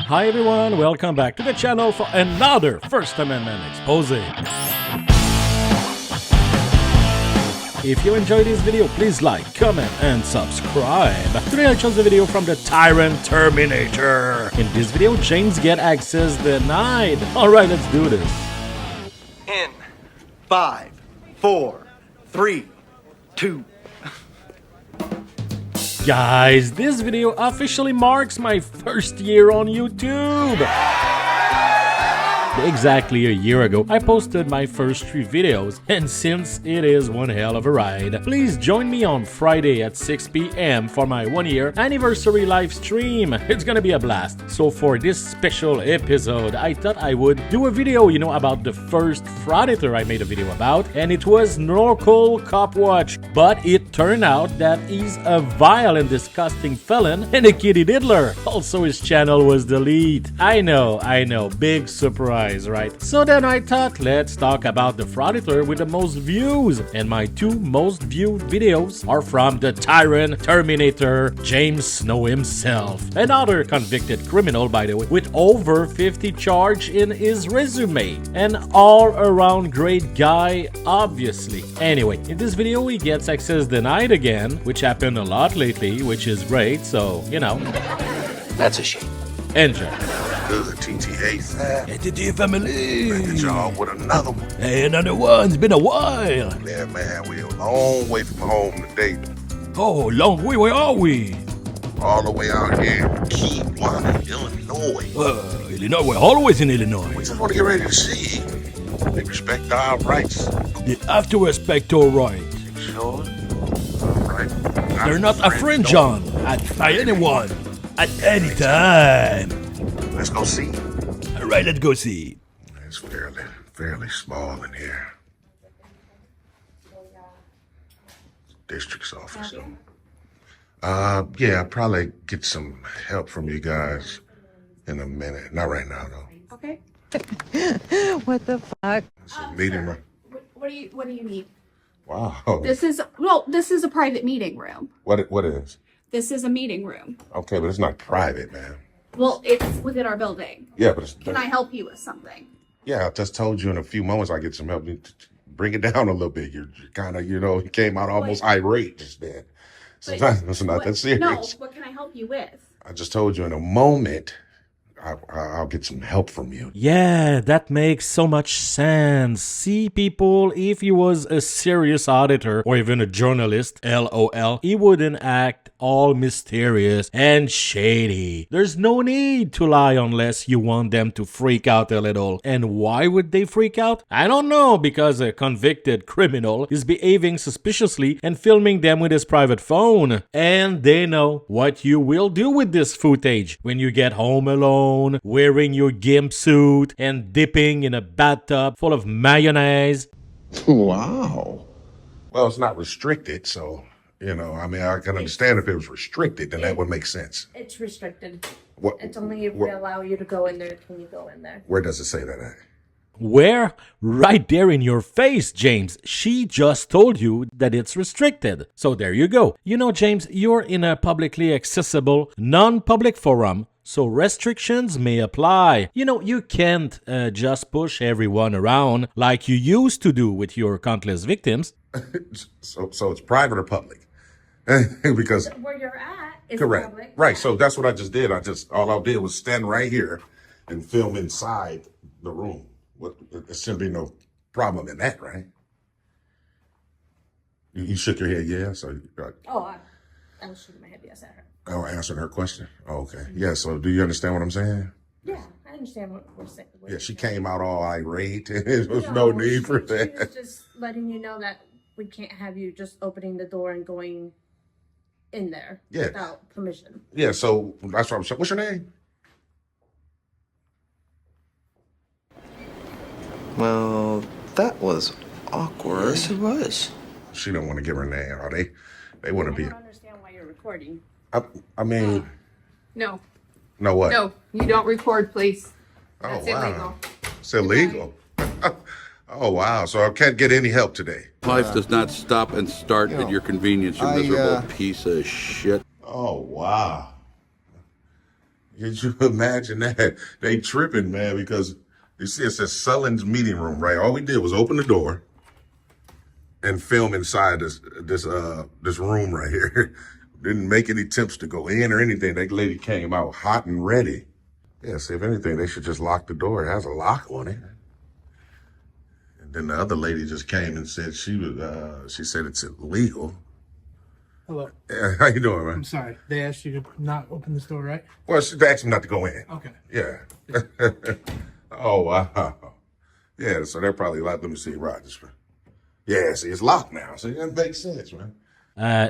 Hi everyone, welcome back to the channel for another First Amendment expose. If you enjoyed this video, please like, comment, and subscribe. Today I chose a video from the Tyrant Terminator. In this video, James get access denied. Alright, let's do this. In 5, 4, 3, 2. Guys, this video officially marks my first year on YouTube. Exactly a year ago, I posted my first 3 videos, and since it is one hell of a ride, please join me on Friday at 6 p.m. for my 1-year anniversary live stream. It's gonna be a blast. So for this special episode, I thought I would do a video, about the first Frauditor I made a video about, and it was Norcal Cop Watch. But it turned out that he's a vile and disgusting felon and a kitty diddler. Also, his channel was deleted. I know, big surprise. Right? So then I thought, let's talk about the Frauditor with the most views. And my 2 most viewed videos are from the Tyrant Terminator, James Snow himself. Another convicted criminal, by the way, with over 50 charges in his resume. An all-around great guy, obviously. Anyway, in this video he gets access denied again, which happened a lot lately, which is great, so, That's a shame. Enjoy. Good TTA fam. TTA family. Back at y'all with another one. Hey, another one. It's been a while. Yeah, man, we're a long way from home today. Oh, long way. Where are we? All the way out here in Keywana, Illinois. Illinois. We're always in Illinois. We just want to get ready to see. They respect our rights. They have to respect our rights. Sure. All right. They're not infringed on by anyone at any time. Let's go see. All right, let's go see. It's fairly small in here. District's office. Yeah, I'll probably get some help from you guys in a minute. Not right now, though. Okay. What the fuck? It's a meeting room. What do you need? Wow. This is a private meeting room. What is? This is a meeting room. Okay, but it's not private, man. Well, it's within our building. Yeah, but it's... Can I help you with something? Yeah, I just told you in a few moments I get some help. Bring it down a little bit. You're kind of, you came out almost irate just then. Sometimes it's not that serious. No, what can I help you with? I just told you in a moment I'll get some help from you. Yeah, that makes so much sense. See, people, if he was a serious auditor or even a journalist, LOL, he wouldn't act all mysterious and shady. There's no need to lie unless you want them to freak out a little. And why would they freak out? I don't know, because a convicted criminal is behaving suspiciously and filming them with his private phone. And they know what you will do with this footage when you get home alone, wearing your gimp suit and dipping in a bathtub full of mayonnaise. Wow. Well, it's not restricted, so... I can understand if it was restricted, then that would make sense. It's restricted. What? It's only if we allow you to go in there can you go in there. Where does it say that at? Where? Right there in your face, James. She just told you that it's restricted. So there you go. James, you're in a publicly accessible, non-public forum, so restrictions may apply. You can't just push everyone around like you used to do with your countless victims. So it's private or public? Because where you're at is correct. public. Right. So that's what I just did. All I did was stand right here and film inside the room. There's simply no problem in that, right? You shook your head, yeah. So I was shaking my head yes at her. Oh, answering her question. Oh, okay. Yeah. So do you understand what I'm saying? Yeah, I understand what we're saying. Yeah, she came out all irate. There was no need for that. She was just letting you know that we can't have you just opening the door and going in there without permission. Yeah, so that's what I'm saying. What's your name? Well, that was awkward. Yes, it was. She don't want to give her name, or they want to be. I don't understand why you're recording. I mean. No. No what? No, you don't record, please. That's illegal. It's illegal. Oh, wow. So I can't get any help today. Life does not stop and start at your convenience, you miserable piece of shit. Oh, wow. Could you imagine that? They tripping, man, because you see it says Sullen's meeting room, right? All we did was open the door and film inside this room right here. Didn't make any attempts to go in or anything. That lady came out hot and ready. Yeah, see, if anything, they should just lock the door. It has a lock on it. And then the other lady just came and said she said it's illegal. Hello. Yeah, how you doing, man? I'm sorry. They asked you to not open this door, right? Well, they asked me not to go in. Okay. Yeah. Oh, wow. Yeah, so they're probably like, let me see, Rogers. Yeah, see, it's locked now. So that makes sense, man.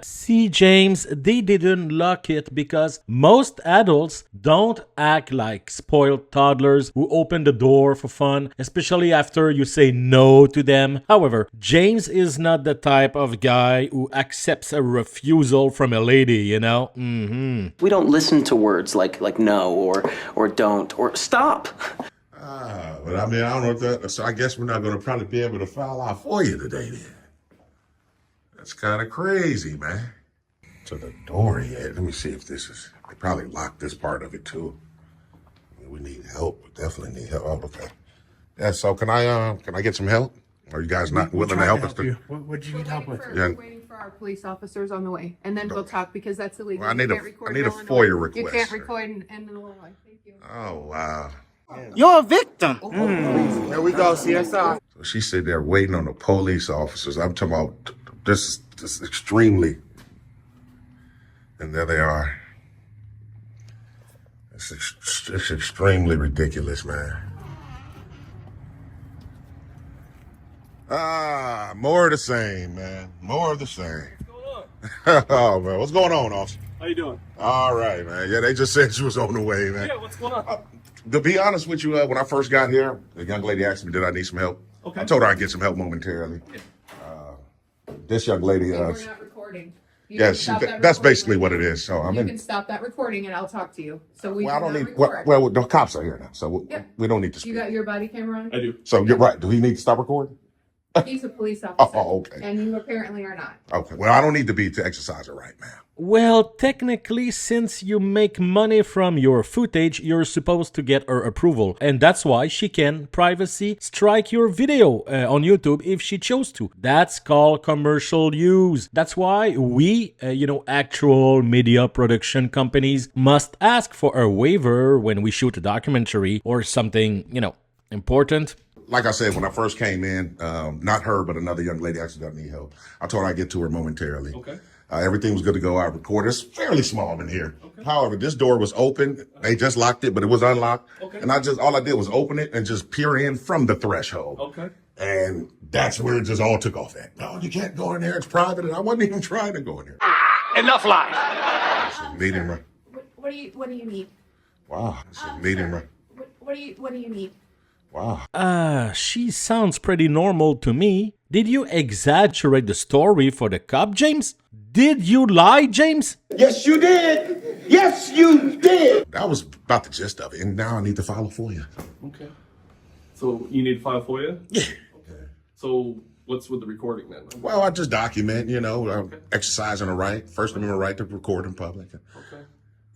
See, James, they didn't lock it because most adults don't act like spoiled toddlers who open the door for fun, especially after you say no to them. However, James is not the type of guy who accepts a refusal from a lady, you know? We don't listen to words like no or don't or stop. But I mean, I don't know if that, so I guess we're not going to probably be able to file out for you today then. That's kind of crazy, man. To the door yet. Let me see if this is, they probably locked this part of it too. We need help. We definitely need help. Oh, okay. Yeah, so can I get some help? Are you guys not willing to help us? What do you need help with? We're waiting for our police officers on the way, and then we'll talk because that's illegal. Well, I need You a can't record FOIA Illinois. request. You can't record in Illinois. Thank you. Oh, wow. You're a victim. Here we go, CSI. So she said they're waiting on the police officers. I'm talking about this extremely. And there they are. It's extremely ridiculous, man. More of the same, man. More of the same. What's going on? Oh, man. What's going on, officer? How you doing? All right, man. Yeah, they just said she was on the way, man. Yeah, what's going on? To be honest with you, when I first got here, the young lady asked me, did I need some help? Okay. I told her I'd get some help momentarily. This young lady... We're not recording. You yeah, can stop that that's recording basically right what now. it is. So You can stop that recording and I'll talk to you. So we Well, I do don't not need... record. Well, the cops are here now, so Yep. we don't need to speak. You got your body camera on? I do. So you're right. Do he need to stop recording? He's a police officer. Oh, okay. And you apparently are not. Okay. Well, I don't need to be to exercise it right now. Well, technically, since you make money from your footage, you're supposed to get her approval. And that's why she can privacy strike your video on YouTube if she chose to. That's called commercial use. That's why we, actual media production companies must ask for a waiver when we shoot a documentary or something, important. Like I said, when I first came in, not her, but another young lady actually doesn't need help. I told her I'd get to her momentarily. Okay. Everything was good to go. I recorded. It's fairly small in here. Okay. However, this door was open. They just locked it, but it was unlocked. Okay. And all I did was open it and just peer in from the threshold. Okay. And that's where it just all took off at. No, you can't go in there. It's private. And I wasn't even trying to go in there. Enough lies. Meeting room. What do you need? Wow. It's a meeting room. What do you need? Wow. She sounds pretty normal to me. Did you exaggerate the story for the cop, James? Did you lie, James? Yes, you did. Yes, you did. That was about the gist of it. And now I need to file for you. Okay. So you need to file for you? Yeah. Okay. So what's with the recording then? Well, I just document, exercising a right, First Amendment right to record in public. Okay.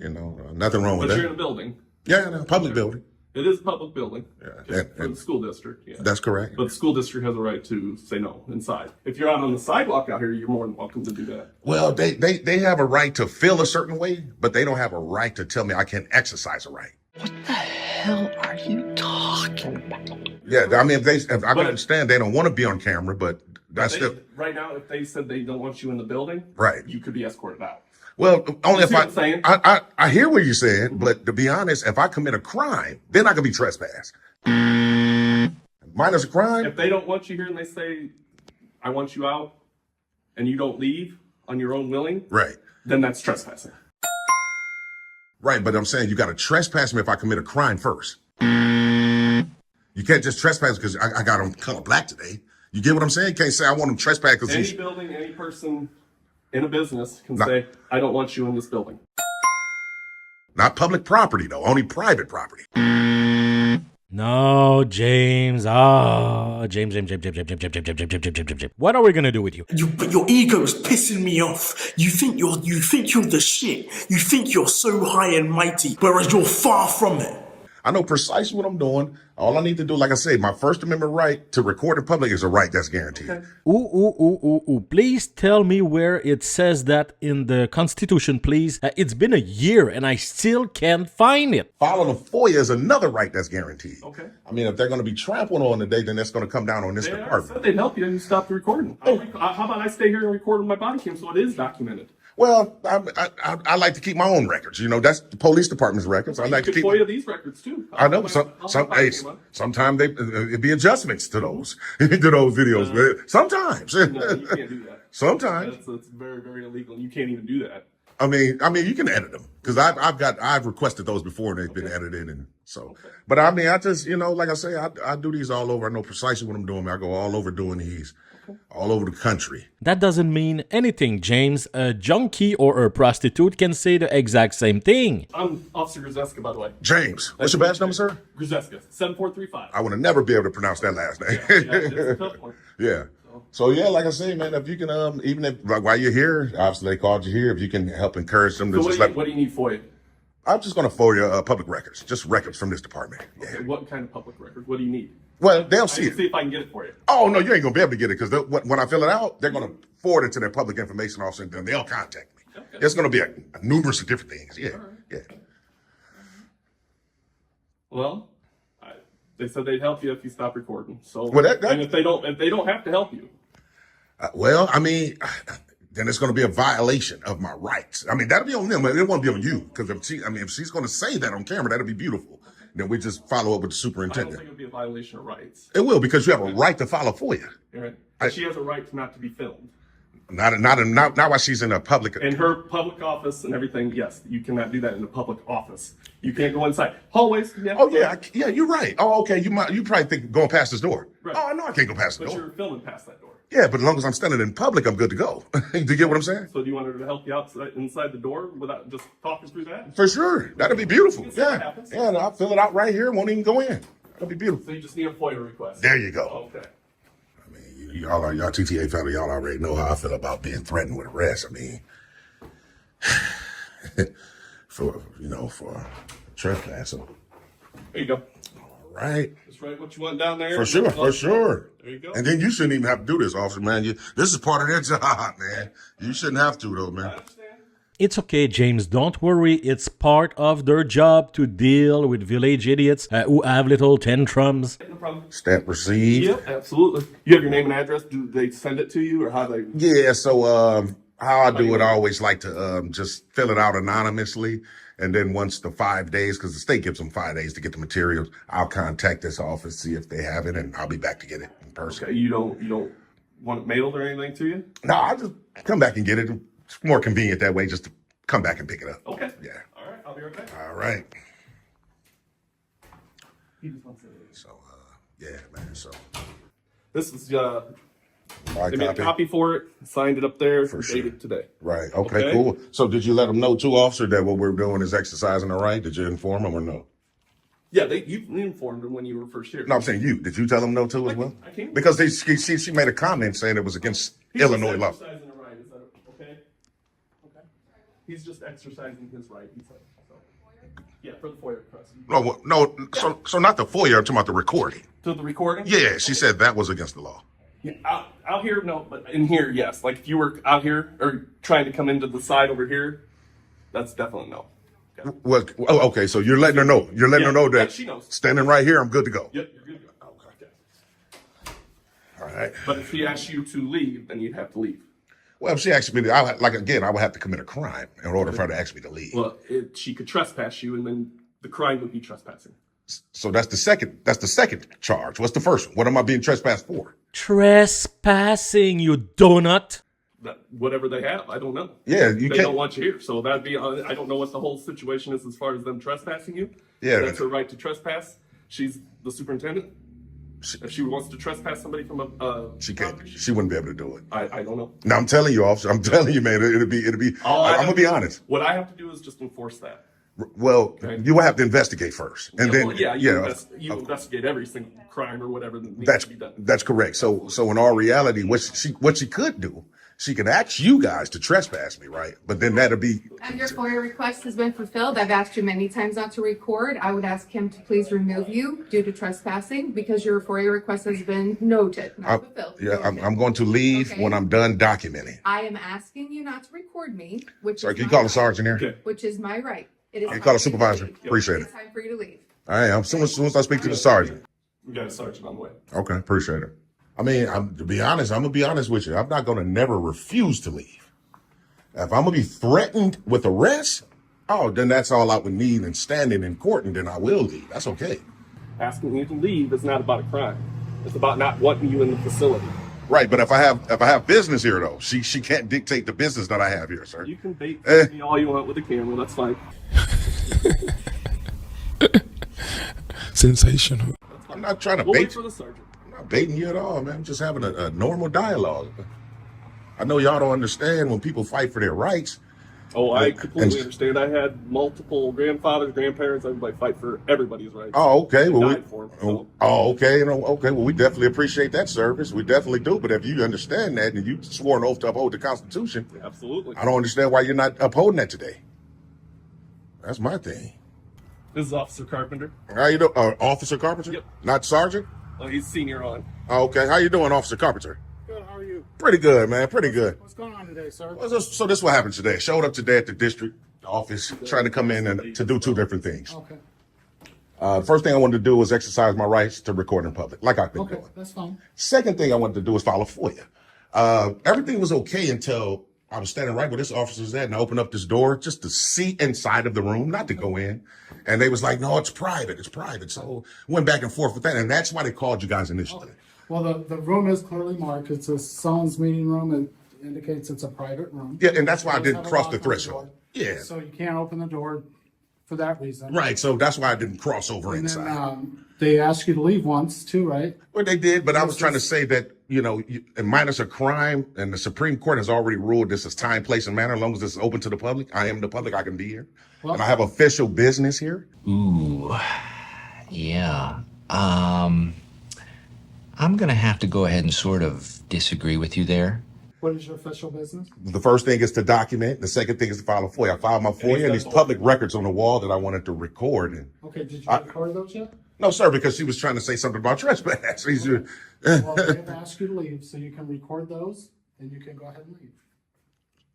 Nothing wrong with But that. you're in a building. Yeah, in a public building. It is a public building. Yeah. For the school district. Yeah. That's correct. But the school district has a right to say no inside. If you're out on the sidewalk out here, you're more than welcome to do that. Well, they have a right to feel a certain way, but they don't have a right to tell me I can't exercise a right. What the hell are you talking about? Yeah, I mean, if I can understand they don't want to be on camera, but that's still... Right now, if they said they don't want you in the building, right, you could be escorted out. Well, only if I hear what you're saying, but to be honest, if I commit a crime, then I can be trespassed. Minus a crime? If they don't want you here and they say, I want you out, and you don't leave on your own willing, right, then that's trespassing. Right, but I'm saying you got to trespass me if I commit a crime first. You can't just trespass because I got on color black today. You get what I'm saying? You can't say I want him trespass because any building, any person in a business can say, I don't want you in this building. Not public property, though. Only private property. No, James. James. What are we gonna do with you? But your ego is pissing me off. You think you're the shit. You think you're so high and mighty, whereas you're far from it. I know precisely what I'm doing. All I need to do, like I say, my First Amendment right to record in public is a right that's guaranteed. Okay. Ooh. Please tell me where it says that in the Constitution, please. It's been a year and I still can't find it. Following the FOIA is another right that's guaranteed. Okay. I mean, if they're going to be trampled on today, then that's going to come down on this department. Said they'd help you and you stop the recording. How about I stay here and record with my body cam so it is documented? Well, I like to keep my own records. You know, that's the police department's records. I like to keep FOIA these records too. I know. Sometimes it'd be adjustments to those videos. But sometimes. No, you can't do that. Sometimes. That's very, very illegal, and you can't even do that. I mean, you can edit them because I've requested those before and they've been edited, and so. Okay. But I mean, I just, you know, like I say, I do these all over. I know precisely what I'm doing. I go all over doing these. All over the country. That doesn't mean anything, James. A junkie or a prostitute can say the exact same thing. I'm Officer Grzeska, by the way. James, what's your badge number, sir? Grzeska, 7435. I would never be able to pronounce that last name. It's a tough one. Yeah. So yeah, like I say, man, if you can, even if like, while you're here, obviously they called you here. If you can help encourage them to what do you need for you? I'm just going to FOIA public records, just records from this department. Yeah. Okay, what kind of public records? What do you need? Well, they'll see it. See if I can get it for you. Oh, no, you ain't going to be able to get it because when I fill it out, they're going to forward it to their public information officer and then they'll contact me. Okay. It's going to be a numerous of different things. Yeah, right. Yeah. Well, they said they'd help you if you stop recording. So, and if they don't have to help you. Well, I mean, then it's going to be a violation of my rights. I mean, that'll be on them. It won't be on you because if she's going to say that on camera, that'll be beautiful. Then we just follow up with the superintendent. I don't think it'll be a violation of rights. It will because you have a right to file a FOIA. Right. But she has a right not to be filmed. Not while she's in a public. In her public office and everything, yes, you cannot do that in a public office. You can't go inside hallways. Yeah. Oh yeah, you're right. Oh okay, you probably think going past this door. Right. Oh no, I can't go past the door. But you're filming past that door. Yeah, but as long as I'm standing in public, I'm good to go. Do you get what I'm saying? So do you want her to help you inside the door without just talking through that? For sure, that'd be beautiful. Yeah, and I'll fill it out right here. Won't even go in. That'd be beautiful. So you just need a FOIA request. There you go. Okay. Y'all TTA family, y'all already know how I feel about being threatened with arrest. I mean, for trespassing. There you go. All right. Just write what you want down there. For sure. There you go. And then you shouldn't even have to do this, officer, man. This is part of their job, man. You shouldn't have to, though, man. I understand. It's okay, James. Don't worry. It's part of their job to deal with village idiots who have little tantrums. No problem. Stamp received. Yep, absolutely. You have your name and address. Do they send it to you or how they? Yeah, so how I do it, I always like to just fill it out anonymously. And then once the 5 days, because the state gives them 5 days to get the materials, I'll contact this office, see if they have it, and I'll be back to get it in person. Okay, you don't want it mailed or anything to you? No, I'll just come back and get it. It's more convenient that way, just to come back and pick it up. Okay. Yeah. All right, I'll be right back. All right. He just wants to. So, yeah, man. So this is my they made a copy for it, signed it up there, for dated sure. today. Right. Okay, cool. So did you let them know too, officer, that what we're doing is exercising the right? Did you inform them or no? Yeah, you informed them when you were first here. No, I'm saying you. Did you tell them no too as well? I can't. Because she made a comment saying it was against Illinois law. Exercising the right. Is that okay? Okay. He's just exercising his right. He said so. Yeah, for the FOIA request. No. So not the FOIA. I'm talking about the recording. To the recording? Yeah, she said that was against the law. Yeah, out here, no, but in here, yes. Like if you were out here or trying to come into the side over here, that's definitely no. Okay. Well, okay. So you're letting her know. You're letting her know that she knows. Standing right here, I'm good to go. Yep, you're good to go. Okay. All right. But if she asks you to leave, then you'd have to leave. Well, if she asked me, I would have to commit a crime in order for her to ask me to leave. Well, she could trespass you, and then the crime would be trespassing. So that's the second charge. What's the first one? What am I being trespassed for? Trespassing, you donut. Whatever they have, I don't know. Yeah, they don't want you here, so that'd be. I don't know what the whole situation is as far as them trespassing you. Yeah, that's her right to trespass. She's the superintendendent. If she wants to trespass somebody from a she can't. She wouldn't be able to do it. I don't know. No, I'm telling you, officer. I'm telling you, man. It'll be. I'm gonna be honest. What I have to do is just enforce that. Well, you will have to investigate first, and then you investigate every single crime or whatever that needs to be done. That's correct. So in all reality, what she could do, she can ask you guys to trespass me, right? But then that'll be. And your FOIA request has been fulfilled. I've asked you many times not to record. I would ask him to please remove you due to trespassing because your FOIA request has been noted, not fulfilled. Yeah, I'm going to leave when I'm done documenting. I am asking you not to record me, which Sorry, is can you my call a right. sergeant here? Okay. Which is my right. It is. You call a supervisor. Appreciate it. It's time for you to leave. All right, as soon as I speak to the sergeant. We got a sergeant on the way. Okay, appreciate it. I mean, to be honest, I'm gonna be honest with you. I'm not gonna never refuse to leave. If I'm gonna be threatened with arrest, then that's all I would need and standing in court, and then I will leave. That's okay. Asking you to leave is not about a crime. It's about not wanting you in the facility. Right, but if I have business here though, she can't dictate the business that I have here, sir. You can bait me all you want with a camera. That's fine. Sensational. I'm not trying to We'll bait wait for the sergeant. I'm not baiting you at all, man. I'm just having a normal dialogue. I know y'all don't understand when people fight for their rights. Oh, I completely understand. I had multiple grandfathers, grandparents, everybody fight for everybody's rights. Oh, okay. Well, okay. Okay. Well, we definitely appreciate that service. We definitely do. But if you understand that and you swore an oath to uphold the Constitution, Absolutely. I don't understand why you're not upholding that today. That's my thing. This is Officer Carpenter. How you doing, Officer Carpenter? Yep. Not Sergeant? Oh, he's senior on. Oh, okay. How you doing, Officer Carpenter? Good, how are you? Pretty good, man. Pretty good. What's going on today, sir? So this is what happened today. Showed up today at the district office, trying to come in and to do two different things. Okay. The first thing I wanted to do was exercise my rights to record in public, like I've been doing. That's fine. Second thing I wanted to do was file a FOIA. Everything was okay until I was standing right where this officer's at, and I opened up this door just to see inside of the room, not to go in. And they was like, no, it's private. It's private. So went back and forth with that. And that's why they called you guys initially. Okay. Well, the room is clearly marked. It's a Someone's meeting room. It indicates it's a private room. Yeah, and that's why I It does didn't have a cross lock the on threshold. door. Yeah. So you can't open the door for that reason. Right. So that's why I didn't cross over And inside. then they asked you to leave once too, right? Well, they did, but I was trying to say that, minus a crime, and the Supreme Court has already ruled this is time, place, and manner. As long as it's open to the public, I am the public, I can be here. Well, and I have official business here. Ooh, yeah. I'm gonna have to go ahead and sort of disagree with you there. What is your official business? The first thing is to document. The second thing is to file a FOIA. I filed my FOIA and these public records on the wall that I wanted to record. And Okay, did you record those yet? no, sir, because she was trying to say something about trespass. Well, they have asked you to leave, so you can record those, and you can go ahead and leave.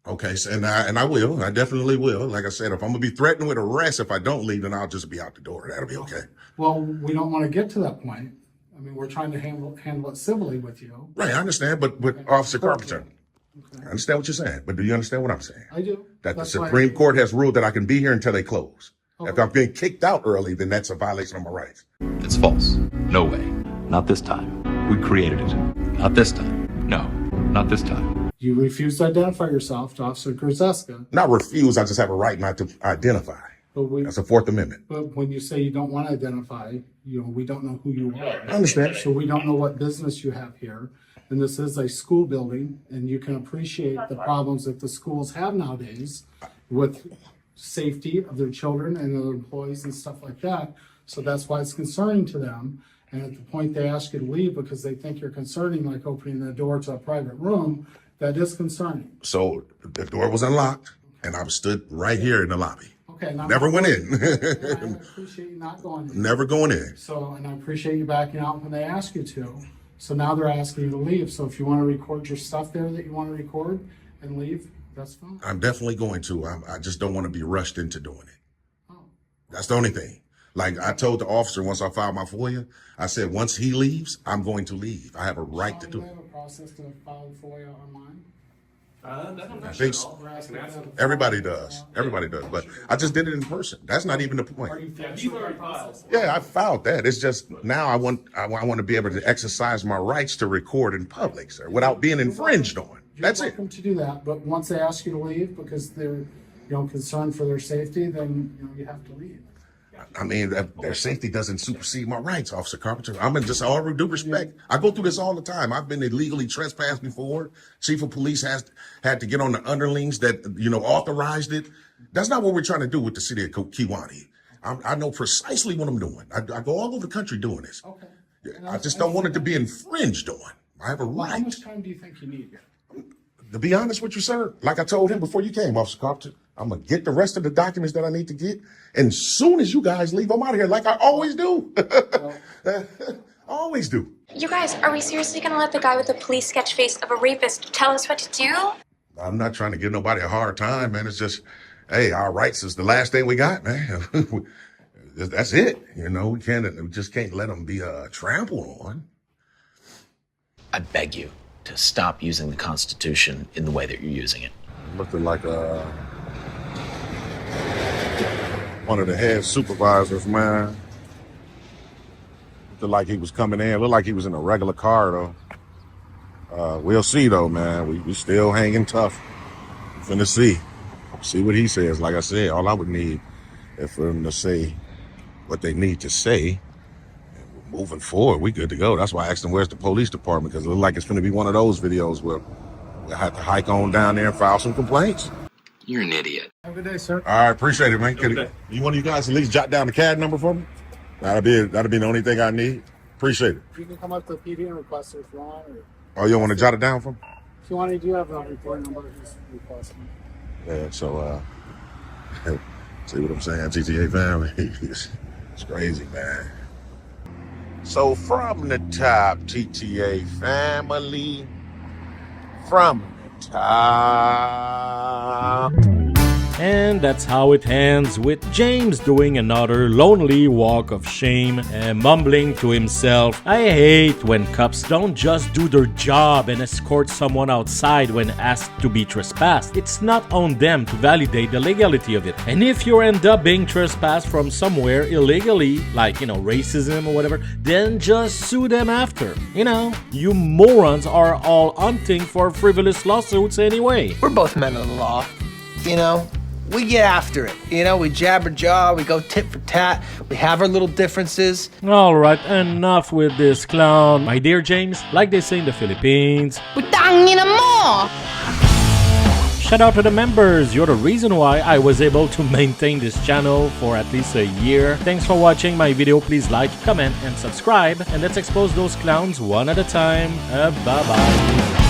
Okay, so, and I will. I definitely will. Like I said, if I'm gonna be threatened with arrest if I don't leave, then I'll just be out the door. That'll be okay. Well, we don't want to get to that point. I mean, we're trying to handle it civilly with you. Right, I understand, but Officer Carpenter, I understand what you're saying, but do you understand what I'm saying? I do. That the That's why- Supreme Court has ruled that I can be here until they close. Okay. If I'm being kicked out early, then that's a violation of my rights. It's false. No way. Not this time. We created it. Not this time. No, not this time. You refuse to identify yourself to Officer Grzeska. Not refuse, I just have a right not to identify. That's a Fourth Amendment. But when you say you don't want to identify, we don't know who you are. I understand. So we don't know what business you have here. And this is a school building, and you can appreciate the problems that the schools have nowadays with safety of their children and their employees and stuff like that. So that's why it's concerning to them. And at the point they ask you to leave because they think you're concerning, like opening the door to a private room, that is concerning. So the door was unlocked, and I stood right here in the lobby. Okay. Never went in. I appreciate you not going in. Never going in. So, and I appreciate you backing out when they ask you to. So now they're asking you to leave. So if you want to record your stuff there that you want to record and leave, that's fine. I'm definitely going to. I just don't want to be rushed into doing it. Oh. That's the only thing. Like I told the officer once I filed my FOIA, I said, once he leaves, I'm going to leave. I have a right to do it. Do you have a process to file FOIA online? I think so. Everybody does. Everybody does. But I just did it in person. That's not even the point. Yeah, I filed that. It's just now I want to be able to exercise my rights to record in public, sir, without being infringed on. That's it. You're welcome to do that, but once they ask you to leave because they're concerned for their safety, then you have to leave. I mean, their safety doesn't supersede my rights, Officer Carpenter. I'm in just all due respect. I go through this all the time. I've been illegally trespassed before. Chief of police had to get on the underlings that, authorized it. That's not what we're trying to do with the city of Kewanee. I know precisely what I'm doing. I go all over the country doing this. Okay. I just don't want it to be infringed on. I have a right. How much time do you think you need here? To be honest with you, sir, like I told him before you came, Officer Carpenter, I'm going to get the rest of the documents that I need to get. And as soon as you guys leave, I'm out of here like I always do. Always do. You guys, are we seriously going to let the guy with the police sketch face of a rapist tell us what to do? I'm not trying to give nobody a hard time, man. It's just, hey, our rights is the last thing we got, man. That's it. We just can't let them be trampled on. I beg you to stop using the Constitution in the way that you're using it. Looking like one of the head supervisors, man. Looked like he was coming in. Looked like he was in a regular car, though. We'll see, though, man. We still hanging tough. Finna see what he says. Like I said, all I would need is for him to say what they need to say. And we're moving forward. We good to go. That's why I asked him, where's the police department? Because it looked like it's going to be one of those videos where we'll have to hike on down there and file some complaints. You're an idiot. Have a good day, sir. All right, appreciate it, man. You want you guys at least jot down the CAD number for me? That'll be the only thing I need. Appreciate it. You can come up to PD and request it if you want. Oh, you want to jot it down for me? If you want, you do have a report number. Just request it. Yeah, so, see what I'm saying, GTA family? It's crazy, man. So from the top, GTA family, from the top. And that's how it ends, with James doing another lonely walk of shame and mumbling to himself. I hate when cops don't just do their job and escort someone outside when asked to be trespassed. It's not on them to validate the legality of it. And if you end up being trespassed from somewhere illegally, like, racism or whatever, then just sue them after. You morons are all hunting for frivolous lawsuits anyway. We're both men of the law, We get after it, we jabber jaw, we go tit for tat, we have our little differences. Alright, enough with this clown. My dear James, like they say in the Philippines, shout out to the members. You're the reason why I was able to maintain this channel for at least a year. Thanks for watching my video. Please like, comment, and subscribe. And let's expose those clowns one at a time. Bye-bye.